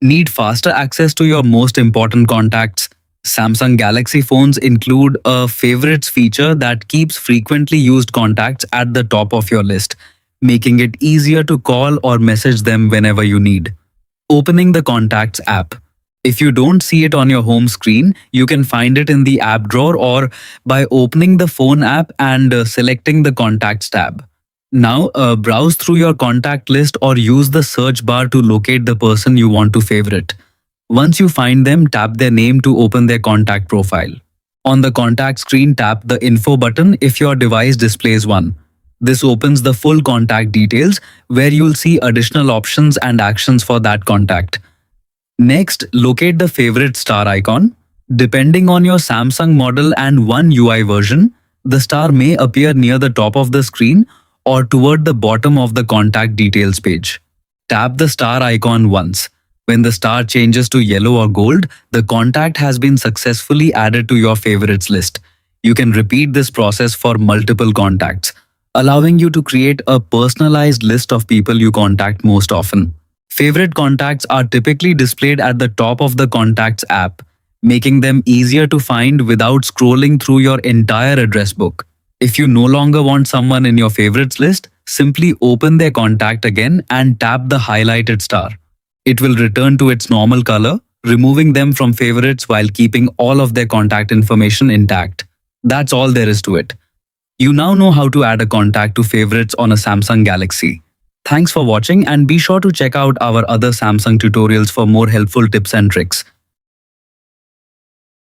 Need faster access to your most important contacts? Samsung Galaxy phones include a favorites feature that keeps frequently used contacts at the top of your list, making it easier to call or message them whenever you need. Opening the Contacts app. If you don't see it on your home screen, you can find it in the app drawer or by opening the phone app and selecting the Contacts tab. Now, browse through your contact list or use the search bar to locate the person you want to favorite. Once you find them, tap their name to open their contact profile. On the contact screen, tap the Info button if your device displays one. This opens the full contact details where you'll see additional options and actions for that contact. Next, locate the favorite star icon. Depending on your Samsung model and One UI version, the star may appear near the top of the screen or toward the bottom of the contact details page. Tap the star icon once. When the star changes to yellow or gold, the contact has been successfully added to your favorites list. You can repeat this process for multiple contacts, allowing you to create a personalized list of people you contact most often. Favorite contacts are typically displayed at the top of the Contacts app, making them easier to find without scrolling through your entire address book. If you no longer want someone in your favorites list, simply open their contact again and tap the highlighted star. It will return to its normal color, removing them from favorites while keeping all of their contact information intact. That's all there is to it. You now know how to add a contact to favorites on a Samsung Galaxy. Thanks for watching and be sure to check out our other Samsung tutorials for more helpful tips and tricks.